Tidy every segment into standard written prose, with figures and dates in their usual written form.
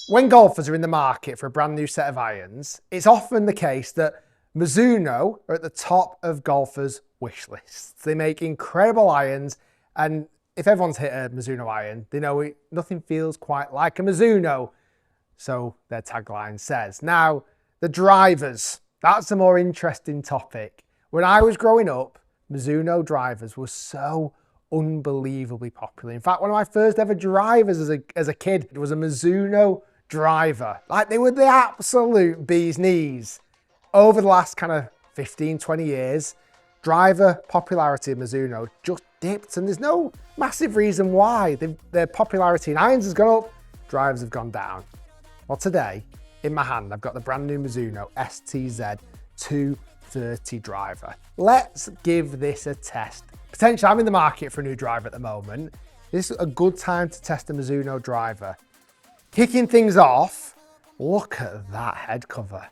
When golfers are in the market for a brand new set of irons, it's often the case that Mizuno are at the top of golfers' wish lists. They make incredible irons, and if everyone's hit a Mizuno iron, they know nothing feels quite like a Mizuno, so their tagline says. Now, the drivers, that's a more interesting topic. When I was growing up, Mizuno drivers were so unbelievably popular. In fact, one of my first ever drivers as a kid was a Mizuno driver. Like, they were the absolute bee's knees. Over the last kind of 15, 20 years, driver popularity of Mizuno just dipped, and there's no massive reason why. Their popularity in irons has gone up, drivers have gone down. Well, today, in my hand, I've got the brand new Mizuno STZ 230 driver. Let's give this a test. Potentially, I'm in the market for a new driver at the moment. This is a good time to test a Mizuno driver. Kicking things off, look at that head cover.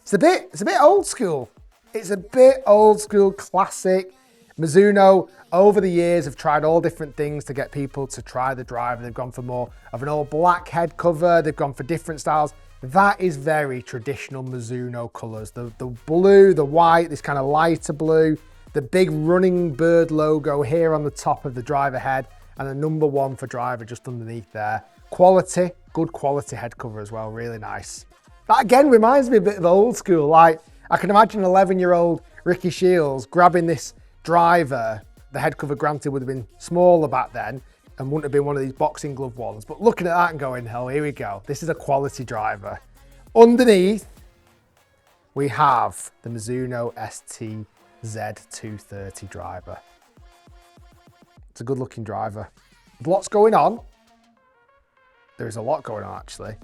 It's a bit old school. It's a bit old school, classic. Mizuno, over the years, have tried all different things to get people to try the driver. They've gone for more of an all black head cover. They've gone for different styles. That is very traditional Mizuno colors. The blue, the white, this kind of lighter blue, the big running bird logo here on the top of the driver head, and a number 1 for driver just underneath there. Quality, good quality head cover as well, really nice. That again reminds me a bit of old school. Like, I can imagine an 11-year-old Ricky Shields grabbing this driver. The head cover, granted, would have been smaller back then and wouldn't have been one of these boxing glove ones. But looking at that and going, hell, here we go. This is a quality driver. Underneath, we have the Mizuno STZ 230 driver. It's a good looking driver. Lots going on. There is a lot going on actually,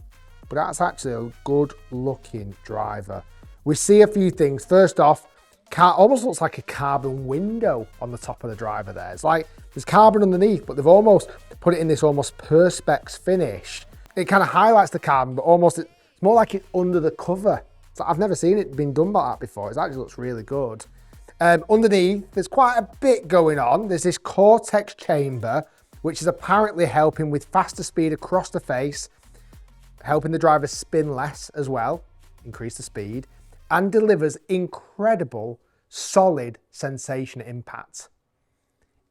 but that's actually a good looking driver. We see a few things. First off, almost looks like a carbon window on the top of the driver there. It's like there's carbon underneath, but they've almost put it in this almost perspex finish. It kind of highlights the carbon, but almost it's more like it's under the cover. So I've never seen it been done like that before. It actually looks really good. Underneath, there's quite a bit going on. There's this Cortex chamber, which is apparently helping with faster speed across the face, helping the driver spin less as well, increase the speed, and delivers incredible, solid sensation impact.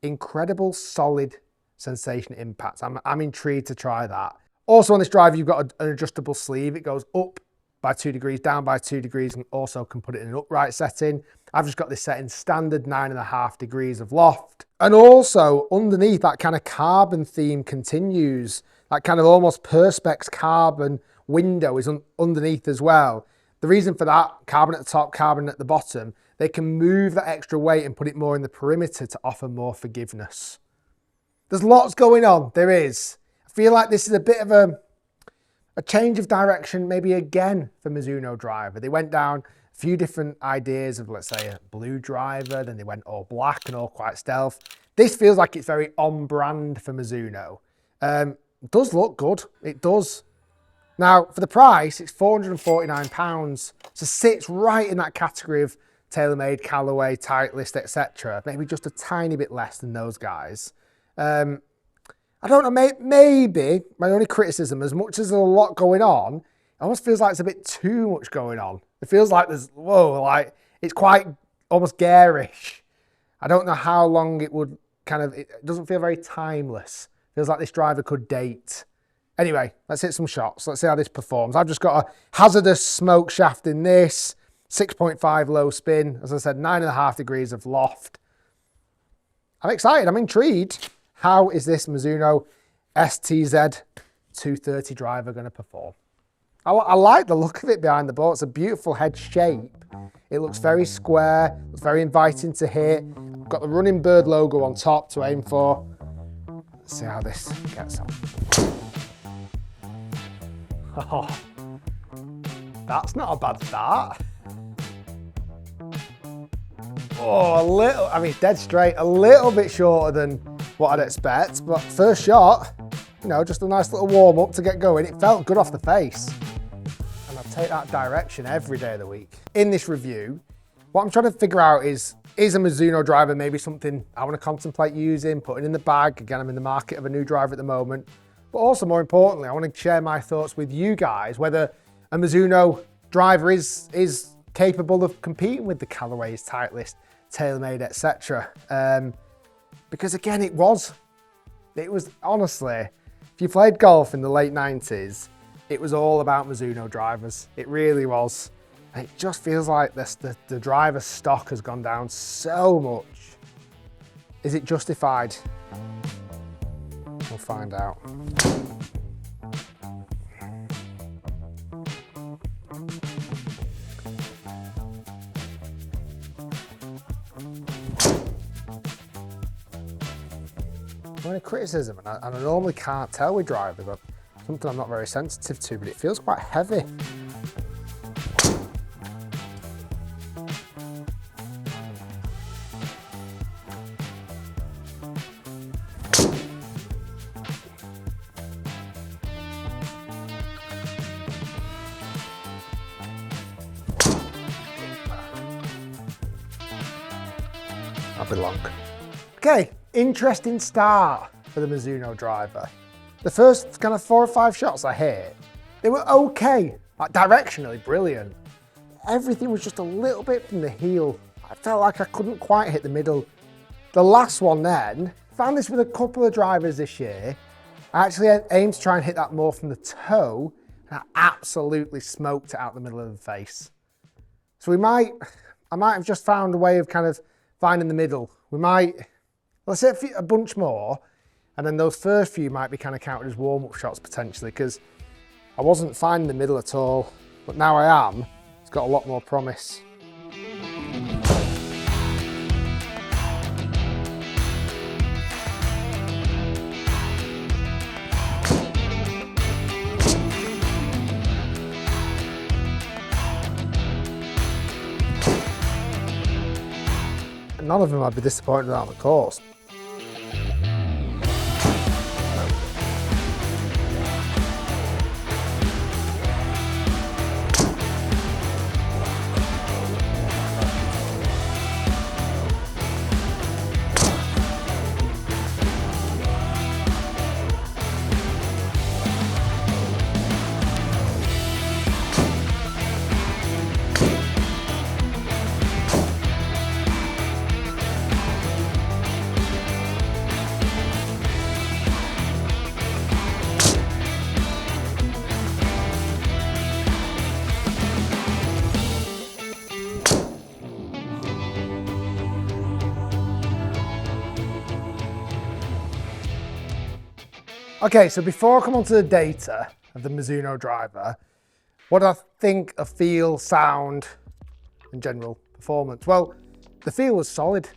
Incredible, solid sensation impact. I'm intrigued to try that. Also on this driver, you've got an adjustable sleeve. It goes up by 2 degrees, down by 2 degrees, and also can put it in an upright setting. I've just got this set in standard 9.5 degrees of loft. And also underneath, that kind of carbon theme continues. That kind of almost perspex carbon window is underneath as well. The reason for that, carbon at the top, carbon at the bottom, they can move that extra weight and put it more in the perimeter to offer more forgiveness. There's lots going on, there is. I feel like this is a bit of a change of direction, maybe again for Mizuno driver. They went down a few different ideas of, let's say, a blue driver, then they went all black and all quite stealth. This feels like it's very on brand for Mizuno. It does look good, it does. Now, for the price, it's £449, so sits right in that category of TaylorMade, Callaway, Titleist, etc. Maybe just a tiny bit less than those guys. I don't know, maybe my only criticism, as much as there's a lot going on, it almost feels like it's a bit too much going on. It feels like there's, like it's quite almost garish. I don't know how long it would it doesn't feel very timeless. Feels like this driver could date. Anyway, let's hit some shots. Let's see how this performs. I've just got a hazardous smoke shaft in this, 6.5 low spin. As I said, 9.5 degrees of loft. I'm excited, I'm intrigued. How is this Mizuno STZ 230 driver going to perform? I like the look of it behind the ball. It's a beautiful head shape. It looks very square, looks very inviting to hit. Got the running bird logo on top to aim for. Let's see how this gets on. Oh, that's not a bad start. Oh, dead straight, a little bit shorter than what I'd expect, but first shot, just a nice little warm up to get going. It felt good off the face, and I'll take that direction every day of the week. In this review, what I'm trying to figure out is a Mizuno driver maybe something I want to contemplate using, putting in the bag? Again, I'm in the market of a new driver at the moment. But also, more importantly, I want to share my thoughts with you guys, whether a Mizuno driver is capable of competing with the Callaway's, Titleist, TaylorMade, etc. Because again, it was honestly, if you played golf in the late 90s, it was all about Mizuno drivers. It really was. And it just feels like the driver stock has gone down so much. Is it justified? We'll find out. Any criticism, and I normally can't tell with drivers, but something I'm not very sensitive to, but it feels quite heavy. I'll be long. Okay. Interesting start for the Mizuno driver. The first kind of 4 or 5 shots I hit, they were okay, like directionally brilliant. Everything was just a little bit from the heel. I felt like I couldn't quite hit the middle. The last one then, found this with a couple of drivers this year. I actually aimed to try and hit that more from the toe, and I absolutely smoked it out the middle of the face. So I might have just found a way of kind of finding the middle. Let's hit a bunch more, and then those first few might be kind of counted as warm-up shots potentially, because I wasn't finding the middle at all, but now I am. It's got a lot more promise. None of them I'd be disappointed out on the course. Okay, so before I come on to the data of the Mizuno driver, what do I think of feel, sound, and general performance? Well, the feel was solid.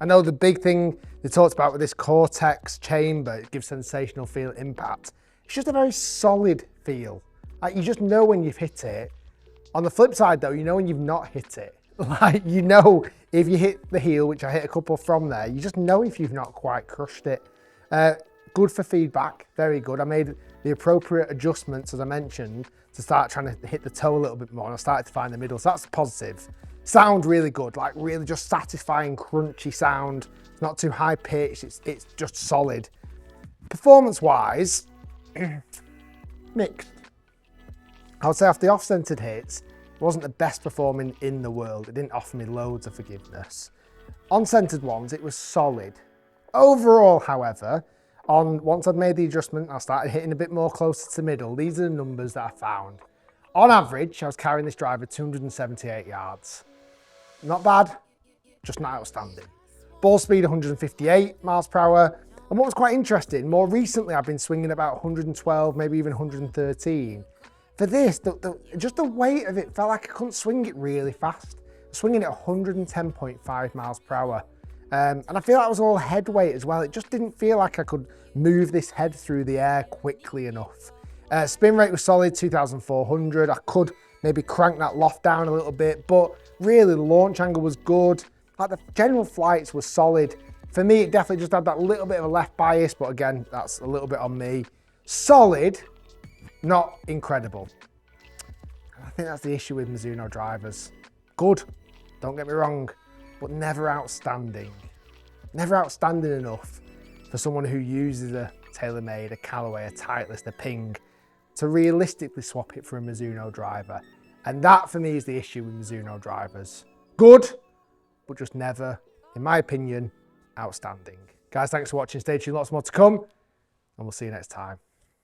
I know the big thing they talked about with this Cortex chamber, it gives sensational feel impact. It's just a very solid feel. Like, you just know when you've hit it. On the flip side though, you know when you've not hit it. Like, you know if you hit the heel, which I hit a couple from there, you just know if you've not quite crushed it. Good for feedback, very good. I made the appropriate adjustments, as I mentioned, to start trying to hit the toe a little bit more, and I started to find the middle, so that's positive. Sound really good, like really just satisfying, crunchy sound. It's not too high pitched, it's just solid. Performance-wise, mixed. I would say after the off-centered hits, it wasn't the best performing in the world. It didn't offer me loads of forgiveness. On-centered ones, it was solid. Overall, however, once I'd made the adjustment, I started hitting a bit more closer to the middle. These are the numbers that I found. On average, I was carrying this driver 278 yards. Not bad, just not outstanding. Ball speed 158 miles per hour. And what was quite interesting, more recently I've been swinging about 112, maybe even 113. For this, just the weight of it felt like I couldn't swing it really fast. Swinging at 110.5 miles per hour. And I feel that was all head weight as well. It just didn't feel like I could move this head through the air quickly enough. Spin rate was solid, 2,400. I could maybe crank that loft down a little bit, but really the launch angle was good. Like, the general flights were solid. For me, it definitely just had that little bit of a left bias, but again, that's a little bit on me. Solid, not incredible. I think that's the issue with Mizuno drivers. Good, don't get me wrong, but never outstanding. Never outstanding enough for someone who uses a TaylorMade, a Callaway, a Titleist, a Ping, to realistically swap it for a Mizuno driver. And that for me is the issue with Mizuno drivers. Good, but just never, in my opinion, outstanding. Guys, thanks for watching. Stay tuned, lots more to come, and we'll see you next time.